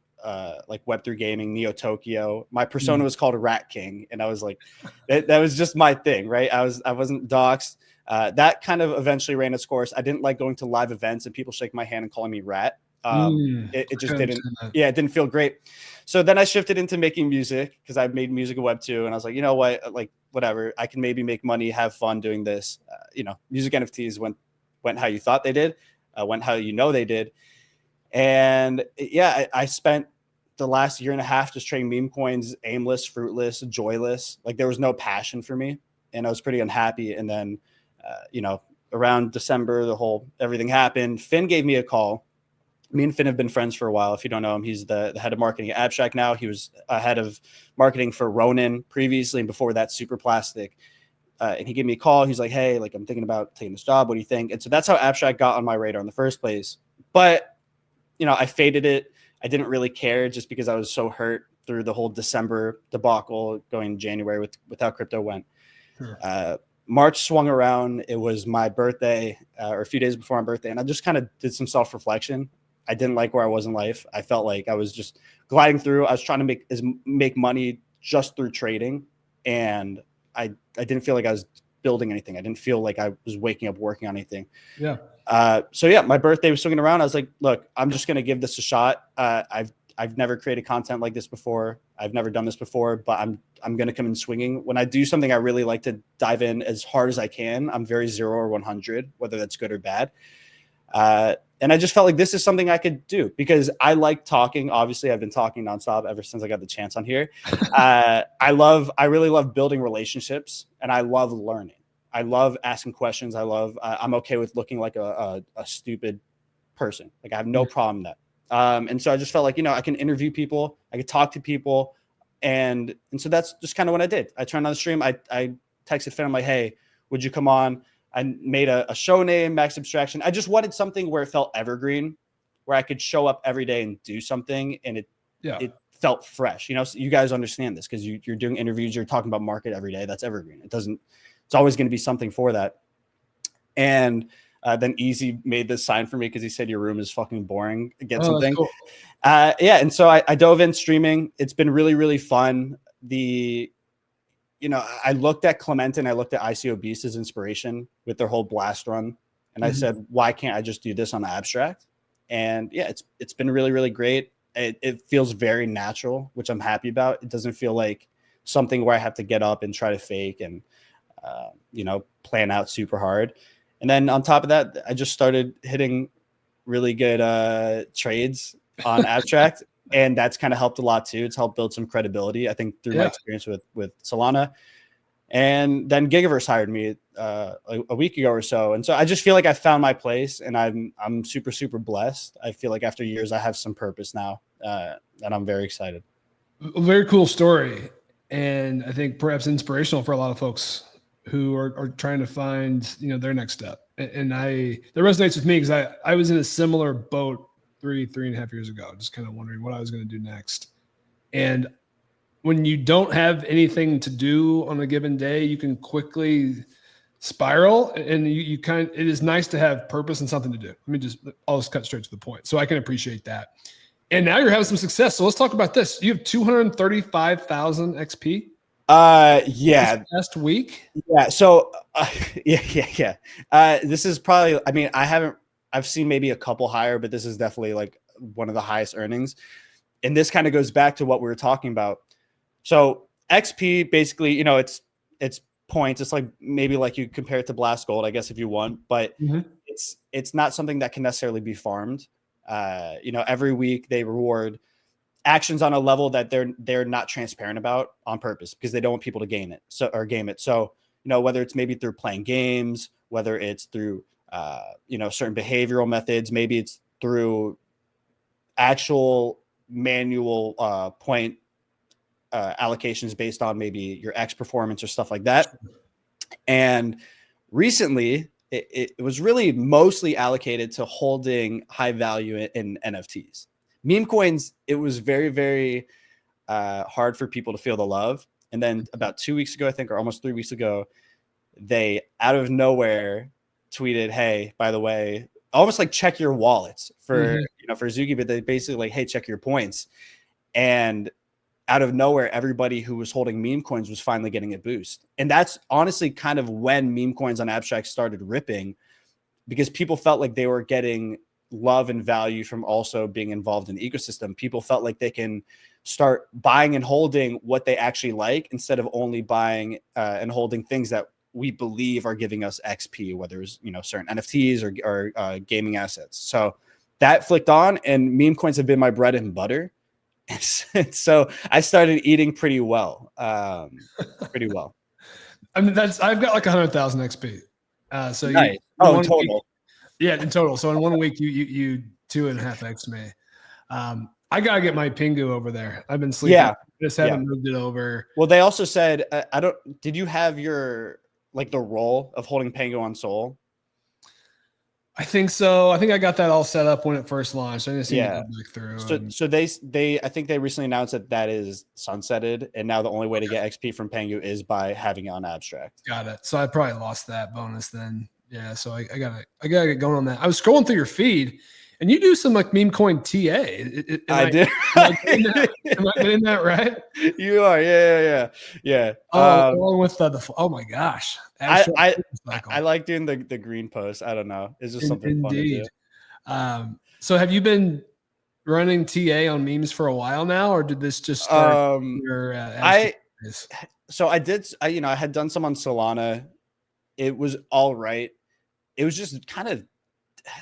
Speaker 4: like Web3 gaming, Neo Tokyo. My persona was called Rat King, and I was like, that was just my thing, right? I wasn't doxxed. That kind of eventually ran its course. I didn't like going to live events and people shaking my hand and calling me Rat. It just didn't feel great. So then I shifted into making music, because I made music in Web2, and I was like, you know what, like whatever, I can maybe make money, have fun doing this. Music NFTs went how you thought they did, went how they did. And yeah, I spent the last year and a half just trading meme coins, aimless, fruitless, joyless. Like there was no passion for me, and I was pretty unhappy. And then, around December, everything happened. Finn gave me a call. Me and Finn have been friends for a while. If you don't know him, he's the head of marketing at Abstract now. He was head of marketing for Ronin previously, and before that, Super Plastic. And he gave me a call. He's like, hey, like, I'm thinking about taking this job. What do you think? And so that's how Abstract got on my radar in the first place. But, you know, I faded it. I didn't really care just because I was so hurt through the whole December debacle going January with how crypto went. Sure. March swung around. It was my birthday or a few days before my birthday. And I just kind of did some self-reflection. I didn't like where I was in life. I felt like I was just gliding through. I was trying to make money just through trading. And I didn't feel like I was building anything. I didn't feel like I was waking up working on anything. Yeah. So yeah, my birthday was swinging around. I was like, look, I'm just going to give this a shot. I've never created content like this before. I've never done this before, but I'm going to come in swinging. When I do something, I really like to dive in as hard as I can. I'm very 0 or 100, whether that's good or bad. And I just felt like this is something I could do because I like talking. Obviously, I've been talking nonstop ever since I got the chance on here. I really love building relationships, and I love learning. I love asking questions. I'm okay with looking like a stupid person. Like, I have no problem with that. And so I just felt like, you know, I can interview people, I could talk to people. And so that's just kind of what I did. I turned on the stream. I texted Finn. I'm like, hey, would you come on? I made a show name, Max Abstraction. I just wanted something where it felt evergreen, where I could show up every day and do something. And it felt fresh. You know, so you guys understand this because you're doing interviews, you're talking about market every day. That's evergreen. It's always going to be something for that. And then Easy made this sign for me because he said your room is fucking boring. Get something. Cool. Yeah. And so I dove in streaming. It's been really, really fun. You know, I looked at Clement and I looked at ICO Beast as inspiration with their whole blast run. And I said, why can't I just do this on Abstract? And yeah, it's been really, really great. It feels very natural, which I'm happy about. It doesn't feel like something where I have to get up and try to fake and, you know, plan out super hard. And then on top of that, I just started hitting really good trades on Abstract. And that's kind of helped a lot too. It's helped build some credibility, I think, through my experience with Solana. And then Gigaverse hired me a week ago or so. And so I just feel like I found my place, and I'm super, super blessed. I feel like after years, I have some purpose now, and I'm very excited.
Speaker 1: A very cool story. And I think perhaps inspirational for a lot of folks who are trying to find, you know, their next step. And that resonates with me because I was in a similar boat 3.5 years ago, just kind of wondering what I was going to do next. And when you don't have anything to do on a given day, you can quickly spiral, and it is nice to have purpose and something to do. I'll just cut straight to the point. So I can appreciate that. And now you're having some success. So let's talk about this. You have 235,000 XP.
Speaker 4: Yeah.
Speaker 1: This past week.
Speaker 4: Yeah. So yeah. This is probably, I mean, I've seen maybe a couple higher, but this is definitely like one of the highest earnings. And this kind of goes back to what we were talking about. So XP basically, you know, it's points. It's like maybe like you compare it to Blast Gold, I guess, if you want, but it's not something that can necessarily be farmed. You know, every week they reward actions on a level that they're not transparent about on purpose because they don't want people to game it. So, you know, whether it's maybe through playing games, whether it's through you know, certain behavioral methods, maybe it's through actual manual point allocations based on maybe your X performance or stuff like that. And recently it was really mostly allocated to holding high value in NFTs. Meme coins, it was very, very hard for people to feel the love. And then about 2 weeks ago, I think, or almost 3 weeks ago, they out of nowhere tweeted, hey, by the way, almost like check your wallets for, you know, for Zuki, but they basically like, hey, check your points. And out of nowhere, everybody who was holding meme coins was finally getting a boost. And that's honestly kind of when meme coins on Abstract started ripping, because people felt like they were getting love and value from also being involved in the ecosystem. People felt like they can start buying and holding what they actually like instead of only buying and holding things that we believe are giving us XP, whether it's, you know, certain NFTs or gaming assets. So that flicked on, and meme coins have been my bread and butter. And so I started eating pretty well. I mean, I've got like 100,000 XP.
Speaker 1: So
Speaker 4: Nice.
Speaker 1: in
Speaker 4: Oh,
Speaker 1: one
Speaker 4: total.
Speaker 1: week, yeah, in total. So in 1 week, you 2.5x me. I gotta get my Pingu over there. I've been sleeping.
Speaker 4: Yeah.
Speaker 1: Just haven't moved it over.
Speaker 4: Well, they also said, did you have your, like the role of holding Pango on Sol?
Speaker 1: I think so. I think I got that all set up when it first launched. I just need to go back through.
Speaker 4: So I think they recently announced that is sunsetted, and now the only way to get XP from Pangu is by having it on abstract.
Speaker 1: Got it. So I probably lost that bonus then. Yeah. So I gotta get going on that. I was scrolling through your feed, and you do some like meme coin TA.
Speaker 4: I did.
Speaker 1: Am I getting that right?
Speaker 4: You are. Yeah.
Speaker 1: Along with oh my gosh.
Speaker 4: I like doing the green post. I don't know. It's just something fun to do.
Speaker 1: So have you been running TA on memes for a while now, or did this just start your
Speaker 4: I had done some on Solana. It was all right. It was just kind of,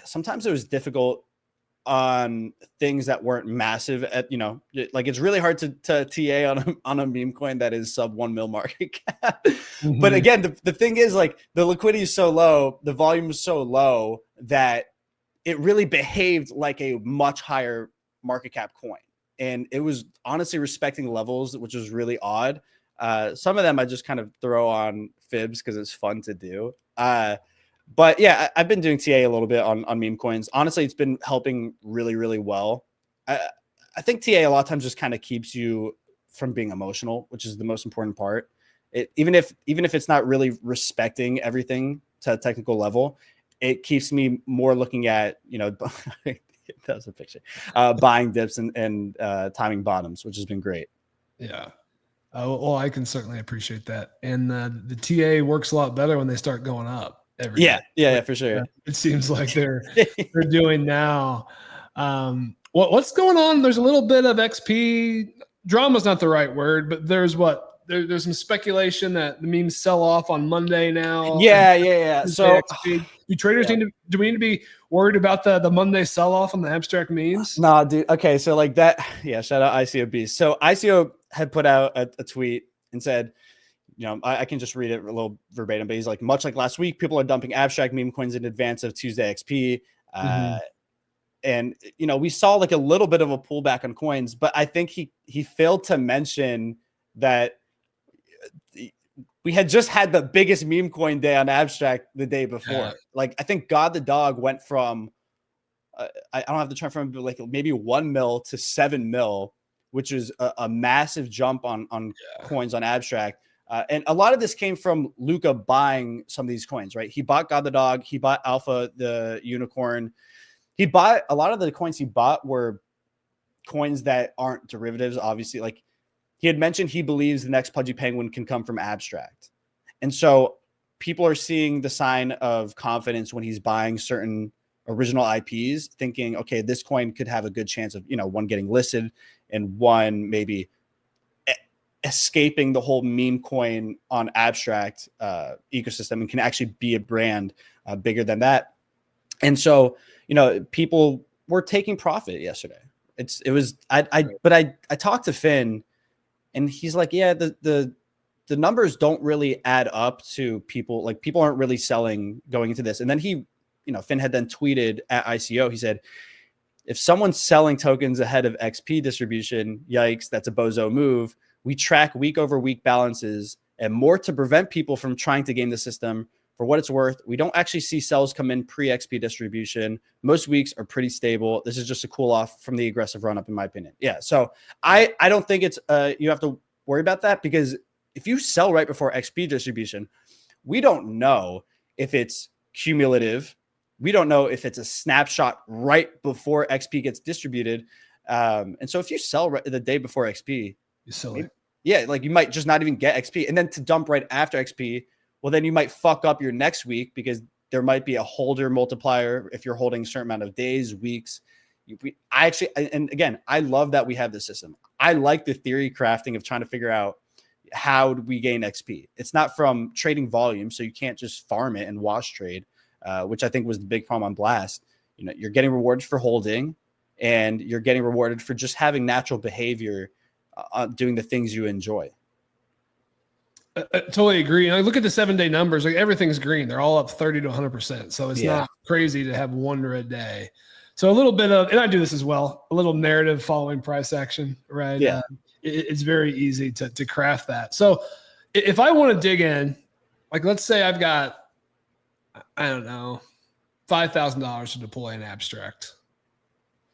Speaker 4: sometimes it was difficult on things that weren't massive like it's really hard to TA on a meme coin that is sub 1 mil market cap. Mm-hmm. But again, the thing is, like, the liquidity is so low, the volume is so low that it really behaved like a much higher market cap coin. And it was honestly respecting levels, which was really odd. Some of them I just kind of throw on fibs because it's fun to do. But yeah, I've been doing TA a little bit on meme coins. Honestly, it's been helping really, really well. I think TA a lot of times just kind of keeps you from being emotional, which is the most important part. Even if it's not really respecting everything to a technical level, it keeps me more looking at, that was a picture, buying dips and timing bottoms, which has been great.
Speaker 1: Yeah. Well, I can certainly appreciate that. And the TA works a lot better when they start going up.
Speaker 4: Yeah, for sure.
Speaker 1: It seems like they're doing now. What's going on? There's a little bit of XP drama is not the right word, but there's some speculation that the memes sell off on Monday now.
Speaker 4: Yeah. So
Speaker 1: do traders do we need to be worried about the Monday sell off on the abstract memes?
Speaker 4: Nah, dude. Okay, so like that. Yeah, shout out ICO Beast. So ICO had put out a tweet and said, I can just read it a little verbatim, but he's like, much like last week, people are dumping abstract meme coins in advance of Tuesday XP. And, we saw like a little bit of a pullback on coins, but I think he failed to mention that we had just had the biggest meme coin day on abstract the day before. Yeah. Like, I think God the Dog went from, I don't have the term from, but like maybe 1 mil to 7 mil, which is a massive jump on coins on abstract. And a lot of this came from Luca buying some of these coins, right? He bought God the Dog. He bought Alpha, the unicorn. He bought a lot of the coins he bought were coins that aren't derivatives. Obviously, like he had mentioned, he believes the next Pudgy Penguin can come from abstract. And so people are seeing the sign of confidence when he's buying certain original IPs, thinking, okay, this coin could have a good chance of, one getting listed and one maybe escaping the whole meme coin on abstract ecosystem and can actually be a brand bigger than that. And so, people were taking profit yesterday. I talked to Finn and he's like, yeah, the numbers don't really add up to people. Like, people aren't really selling going into this. And then Finn had then tweeted at ICO, he said, if someone's selling tokens ahead of XP distribution, yikes, that's a bozo move. We track week over week balances and more to prevent people from trying to game the system. For what it's worth, we don't actually see sells come in pre-XP distribution. Most weeks are pretty stable. This is just a cool off from the aggressive run up, in my opinion. Yeah. So I don't think it's you have to worry about that, because if you sell right before XP distribution, we don't know if it's cumulative. We don't know if it's a snapshot right before XP gets distributed. And so if you sell the day before XP,
Speaker 1: you sell it.
Speaker 4: Yeah, like you might just not even get XP, and then to dump right after XP. Well, then you might fuck up your next week because there might be a holder multiplier if you're holding a certain amount of days, weeks. And again, I love that we have this system. I like the theory crafting of trying to figure out how do we gain XP. It's not from trading volume, so you can't just farm it and wash trade, which I think was the big problem on Blast. You're getting rewarded for holding, and you're getting rewarded for just having natural behavior, doing the things you enjoy.
Speaker 1: I totally agree. And I look at the 7-day numbers, like everything's green. They're all up 30 to 100%. So it's not crazy to have one a day. So a little bit of, and I do this as well, a little narrative following price action, right?
Speaker 4: Yeah.
Speaker 1: It's very easy to craft that. So if I want to dig in, like let's say I've got, I don't know, $5,000 to deploy an abstract,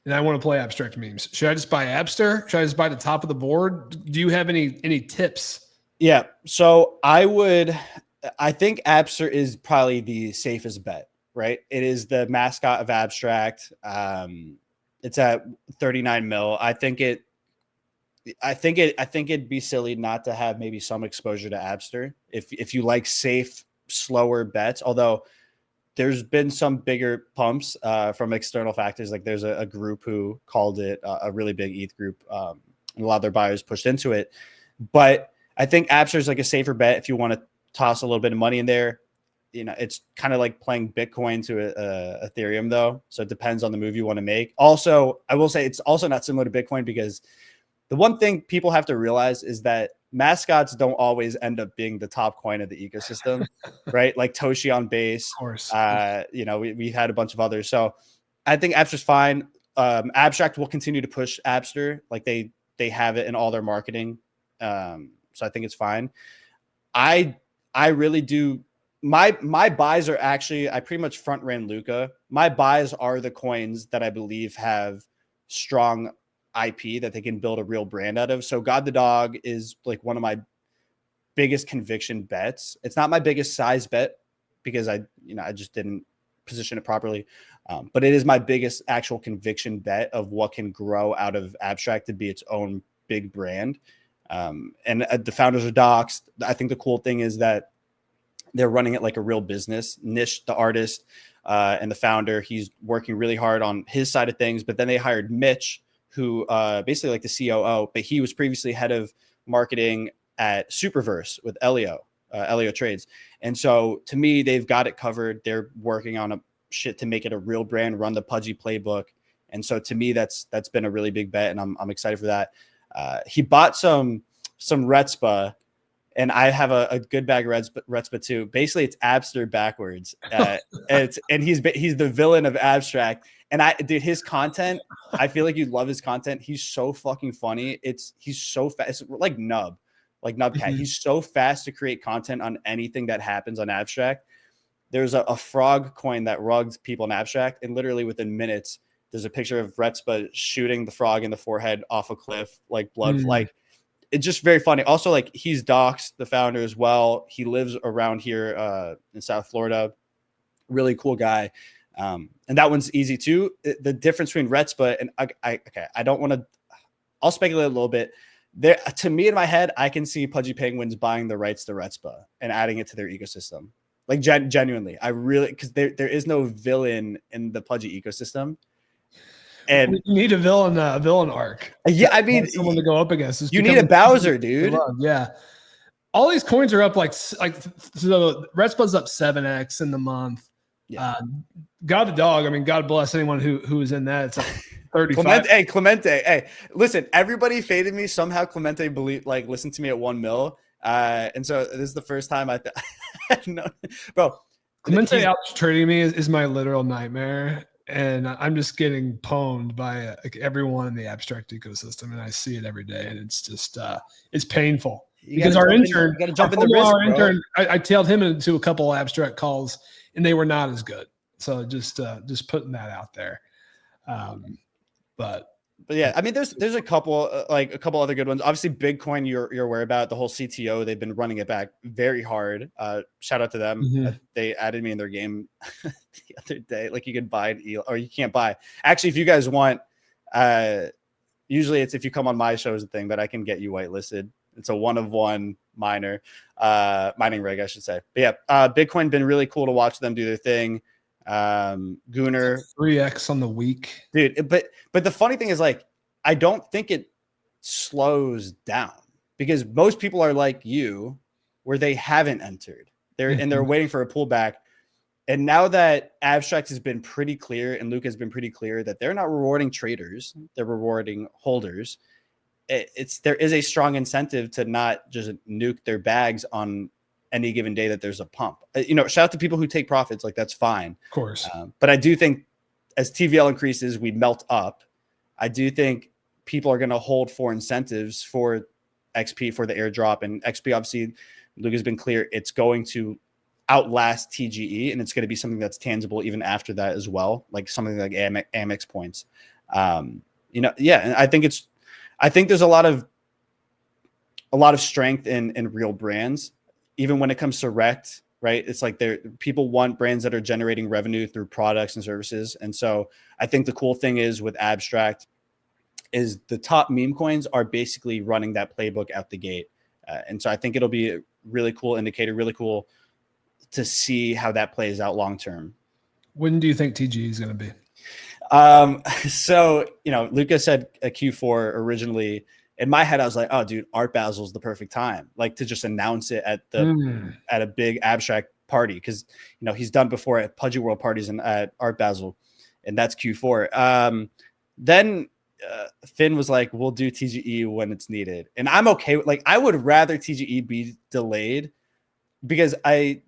Speaker 1: and I want to play abstract memes. Should I just buy Abster? Should I just buy the top of the board? Do you have any tips?
Speaker 4: Yeah. So I think Abster is probably the safest bet, right? It is the mascot of abstract. It's at 39 mil. I think it'd be silly not to have maybe some exposure to Abster if you like safe, slower bets. Although there's been some bigger pumps from external factors. Like there's a group who called it a really big ETH group. And a lot of their buyers pushed into it, but I think Abster is like a safer bet if you want to toss a little bit of money in there. You know, it's kind of like playing Bitcoin to Ethereum, though. So it depends on the move you want to make. Also, I will say it's also not similar to Bitcoin because the one thing people have to realize is that mascots don't always end up being the top coin of the ecosystem, right? Like Toshi on Base.
Speaker 1: Of course.
Speaker 4: You know, we had a bunch of others. So I think Abster's fine. Abstract will continue to push Abster. Like they have it in all their marketing. So I think it's fine. I really do. My buys are actually, I pretty much front ran Luca. My buys are the coins that I believe have strong IP that they can build a real brand out of. So God the Dog is like one of my biggest conviction bets. It's not my biggest size bet because I just didn't position it properly. But it is my biggest actual conviction bet of what can grow out of abstract to be its own big brand. And the founders are doxed. I think the cool thing is that they're running it like a real business. Nish, the artist, and the founder, he's working really hard on his side of things. But then they hired Mitch, who basically like the COO, but he was previously head of marketing at Superverse with Elio Trades. And so to me, they've got it covered. They're working on a shit to make it a real brand, run the Pudgy playbook. And so to me, that's been a really big bet, and I'm excited for that. He bought some Retspa, and I have a good bag of Retspa too. Basically, it's Abster backwards, and he's the villain of abstract. And his content, I feel like you'd love his content. He's so fucking funny. He's so fast, it's like Nubcat.
Speaker 1: Mm-hmm.
Speaker 4: He's so fast to create content on anything that happens on abstract. There's a frog coin that rugs people in abstract, and literally within minutes, there's a picture of Retspa shooting the frog in the forehead off a cliff, like blood. Like, it's just very funny. Also, like, he's doxed, the founder as well. He lives around here in South Florida. Really cool guy. And that one's easy too. The difference between Retspa and I don't want to. I'll speculate a little bit. There, to me, in my head, I can see Pudgy Penguins buying the rights to Retspa and adding it to their ecosystem. Like genuinely, I really, because there is no villain in the Pudgy ecosystem. And
Speaker 1: you need a villain arc.
Speaker 4: Yeah, I mean,
Speaker 1: someone to go up against.
Speaker 4: You need a Bowser, dude.
Speaker 1: Yeah, all these coins are up like so. Retspa's up 7x in the month.
Speaker 4: Yeah.
Speaker 1: God the Dog. I mean, God bless anyone who is in that. It's like 35.
Speaker 4: Clemente. Hey, listen. Everybody faded me. Somehow Clemente listened to me at 1 mil. And so this is the first time I know, bro.
Speaker 1: Clemente out trading me is my literal nightmare. And I'm just getting pwned by everyone in the abstract ecosystem, and I see it every day, and it's just it's painful. Because our intern, I tailed him into a couple of abstract calls, and they were not as good. So just putting that out there. But yeah, I mean, there's a couple other good ones. Obviously, Bitcoin, you're aware about the whole CTO. They've been running it back very hard. Shout out to them. Mm-hmm.
Speaker 4: They added me in their game the other day. Like, you could buy it, or you can't buy. Actually, if you guys want, usually it's if you come on my show is the thing, but I can get you whitelisted. It's a 1-of-1 mining rig, I should say. But yeah, Bitcoin been really cool to watch them do their thing. Gooner
Speaker 1: 3x on the week,
Speaker 4: dude. But the funny thing is, like, I don't think it slows down because most people are like you, where they haven't entered. They're waiting for a pullback. And now that abstract has been pretty clear, and Luke has been pretty clear that they're not rewarding traders, they're rewarding holders. there is a strong incentive to not just nuke their bags on any given day that there's a pump. Shout out to people who take profits, like that's fine.
Speaker 1: Of course.
Speaker 4: But I do think as TVL increases, we melt up. I do think people are going to hold for incentives for XP for the airdrop, and XP, obviously, Luke has been clear, it's going to outlast TGE, and it's going to be something that's tangible even after that as well, like something like Amex points. And I think there's a lot of strength in real brands, even when it comes to REKT, right? It's like people want brands that are generating revenue through products and services. And so I think the cool thing is with Abstract is the top meme coins are basically running that playbook out the gate. And so I think it'll be a really cool indicator, really cool to see how that plays out long term.
Speaker 1: When do you think TGE is going to be?
Speaker 4: So, Luca said a Q4 originally. In my head, I was like, oh, dude, Art Basel's the perfect time, like to just announce it at a big Abstract party. Cause he's done before at Pudgy World parties and at Art Basel, and that's Q4. Then Finn was like, we'll do TGE when it's needed. And I'm okay with, like, I would rather TGE be delayed because I'm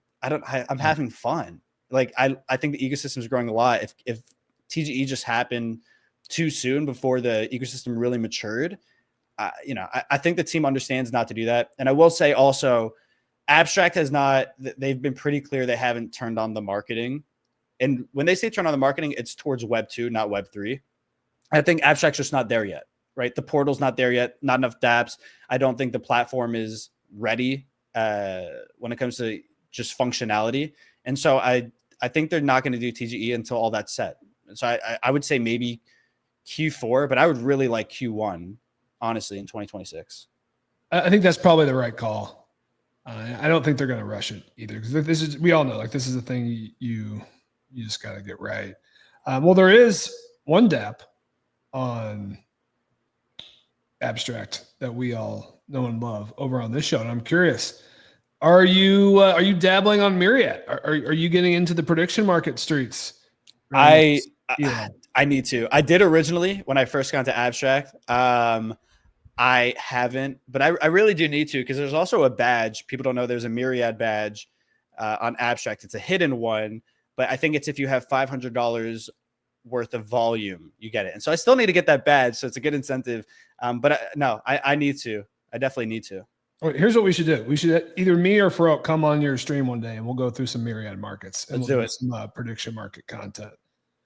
Speaker 4: having fun. Like, I think the ecosystem is growing a lot. If TGE just happened too soon before the ecosystem really matured, I think the team understands not to do that. And I will say also, Abstract has not, they've been pretty clear they haven't turned on the marketing. And when they say turn on the marketing, it's towards Web 2, not Web 3. I think Abstract's just not there yet, right? The portal's not there yet, not enough dApps. I don't think the platform is ready when it comes to just functionality. And so I think they're not going to do TGE until all that's set. So I would say maybe Q4, but I would really like Q1, honestly, in 2026.
Speaker 1: I think that's probably the right call. I don't think they're going to rush it either, because we all know, like, this is a thing you just got to get right. Well, there is one dApp on Abstract that we all know and love over on this show, and I'm curious, are you dabbling on MYRIAD? Are you getting into the prediction market streets?
Speaker 4: I need to. I did originally when I first got into Abstract. I haven't, but I really do need to, because there's also a badge. People don't know there's a MYRIAD badge on Abstract. It's a hidden one, but I think it's if you have $500 worth of volume, you get it. And so I still need to get that badge, so it's a good incentive. But I need to. I definitely need to.
Speaker 1: All right, here's what we should do. We should either me or Farouk come on your stream one day, and we'll go through some MYRIAD markets and
Speaker 4: Let's
Speaker 1: we'll
Speaker 4: do
Speaker 1: do
Speaker 4: it.
Speaker 1: some prediction market content.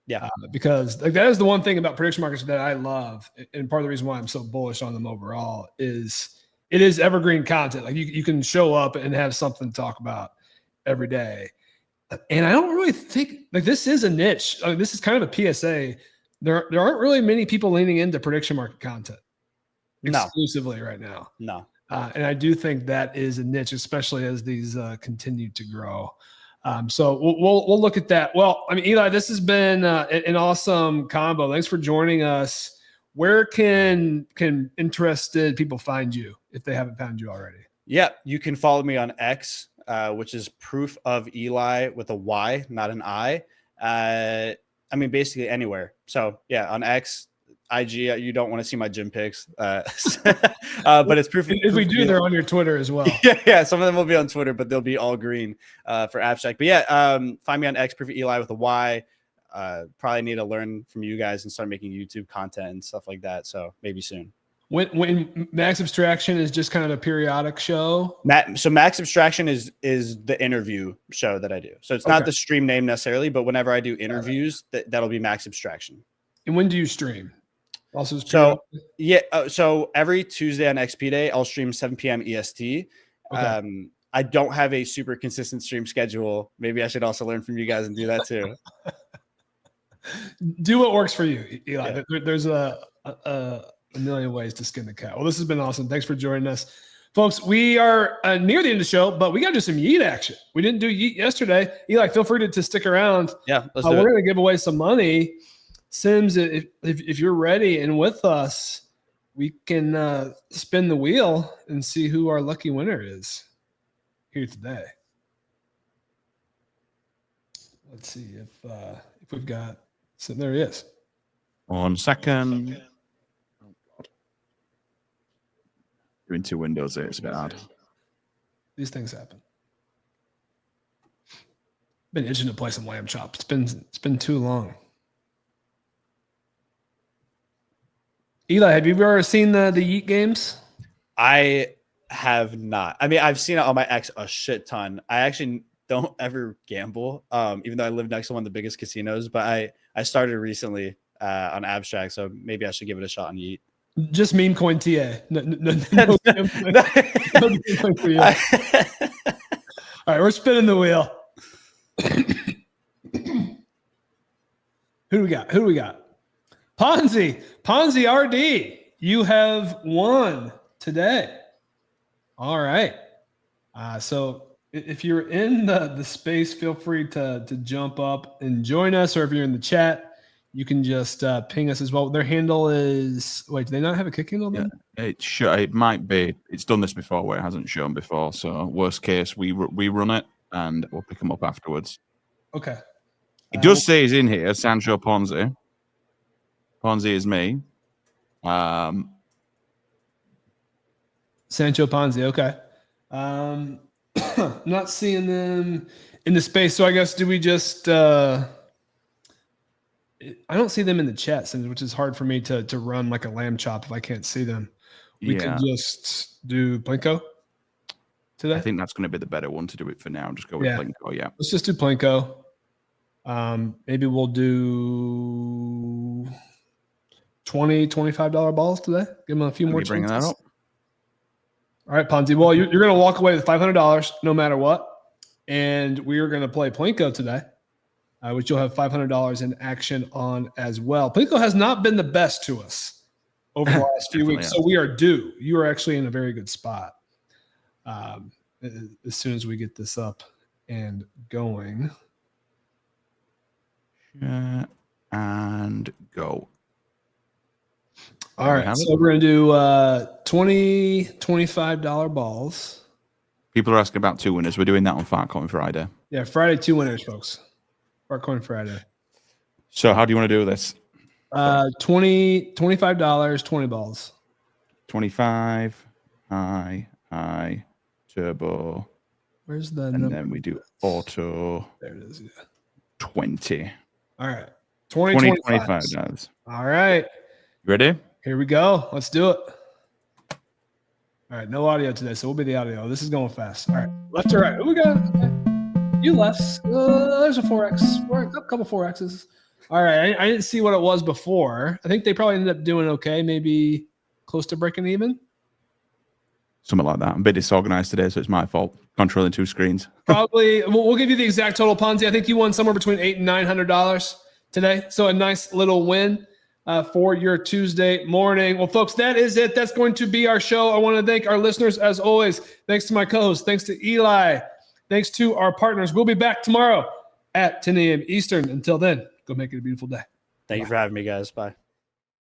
Speaker 4: Yeah,
Speaker 1: because like that is the one thing about prediction markets that I love, and part of the reason why I'm so bullish on them overall is it is evergreen content. Like you can show up and have something to talk about every day. And I don't really think, like, this is a niche. This is kind of a PSA. There aren't really many people leaning into prediction market content exclusively right now.
Speaker 4: No.
Speaker 1: And I do think that is a niche, especially as these continue to grow. So we'll look at that. Well, I mean, Eli, this has been an awesome combo. Thanks for joining us. Where can interested people find you if they haven't found you already?
Speaker 4: Yeah, you can follow me on X, which is Proof of Eli with a Y, not an I. I mean, basically anywhere. So yeah, on X, IG, you don't want to see my gym pics, but it's proof.
Speaker 1: If we do, they're on your Twitter as well.
Speaker 4: Yeah. Some of them will be on Twitter, but they'll be all green for Abstract. But yeah, find me on X, Proof of Eli with a Y. Probably need to learn from you guys and start making YouTube content and stuff like that. So maybe soon.
Speaker 1: When Max Abstraction is just kind of a periodic show.
Speaker 4: So Max Abstraction is the interview show that I do. So it's not the stream name necessarily, but whenever I do interviews, that'll be Max Abstraction.
Speaker 1: And when do you stream? Also,
Speaker 4: so every Tuesday on XP Day, I'll stream 7 p.m. EST. Okay. I don't have a super consistent stream schedule. Maybe I should also learn from you guys and do that too.
Speaker 1: Do what works for you, Eli. Yeah. There's a million ways to skin the cat. Well, this has been awesome. Thanks for joining us, folks. We are near the end of the show, but we got to do some YEET action. We didn't do YEET yesterday. Eli, feel free to stick around.
Speaker 4: Yeah, we're
Speaker 1: going to give away some money. Sims, if you're ready and with us, we can spin the wheel and see who our lucky winner is here today. Let's see if we've got. So there he is.
Speaker 6: 1 second. Doing 2 windows there, it's a bit hard.
Speaker 1: These things happen. Been itching to play some lamb chop. It's been too long. Eli, have you ever seen the YEET games?
Speaker 4: I have not. I mean, I've seen it on my X a shit ton. I actually don't ever gamble, even though I live next to one of the biggest casinos. But I started recently on Abstract, so maybe I should give it a shot on YEET.
Speaker 1: Just meme coin TA. No gameplay for you. All right, we're spinning the wheel. Who do we got? Ponzi RD. You have won today. All right. So if you're in the space, feel free to jump up and join us, or if you're in the chat, you can just ping us as well. Their handle is, wait, do they not have a kick handle then?
Speaker 6: Yeah, it might be. It's done this before where it hasn't shown before. So worst case, we run it and we'll pick them up afterwards.
Speaker 1: Okay.
Speaker 6: It does say he's in here, Sancho Ponzi. Ponzi is me.
Speaker 1: Sancho Ponzi, okay. Not seeing them in the space, so I guess do we just I don't see them in the chat, which is hard for me to run like a lamb chop if I can't see them. We could just do Plinko today.
Speaker 6: I think that's going to be the better one to do it for now. Just go with Plinko, yeah.
Speaker 1: Let's just do Plinko. Maybe we'll do $20, $25 balls today. Give them a few more
Speaker 6: bringing that up.
Speaker 1: All right, Ponzi. Well, you're going to walk away with $500 no matter what. And we are going to play Plinko today, which you'll have $500 in action on as well. Plinko has not been the best to us over the last few weeks, so we are due. You are actually in a very good spot as soon as we get this up and going.
Speaker 6: And go.
Speaker 1: All right, so we're going to do $20, $25 balls.
Speaker 6: People are asking about 2 winners. We're doing that on Fartcoin Friday.
Speaker 1: Yeah, Friday, 2 winners, folks. Fartcoin Friday.
Speaker 6: So how do you want to do this?
Speaker 1: $25, 20 balls.
Speaker 6: 25, high, turbo.
Speaker 1: Where's the
Speaker 6: and
Speaker 1: number?
Speaker 6: then we do auto.
Speaker 1: There it is. Yeah.
Speaker 6: 20.
Speaker 1: All right. 20,
Speaker 6: $25.
Speaker 1: All right.
Speaker 6: You ready?
Speaker 1: Here we go. Let's do it. All right. No audio today, so we'll be the audio. This is going fast. All right. Left to right. Who we got? Okay. You left. There's a 4X. A couple 4Xs. All right. I didn't see what it was before. I think they probably ended up doing okay. Maybe close to breaking even.
Speaker 6: Something like that. I'm a bit disorganized today, so it's my fault. Controlling 2 screens.
Speaker 1: Probably. We'll give you the exact total, Ponzi. I think you won somewhere between $800 and $900 today. So a nice little win for your Tuesday morning. Well, folks, that is it. That's going to be our show. I want to thank our listeners as always. Thanks to my co-host. Thanks to Eli. Thanks to our partners. We'll be back tomorrow at 10 a.m. Eastern. Until then, go make it a beautiful day.
Speaker 4: Thank you for having me, guys. Bye.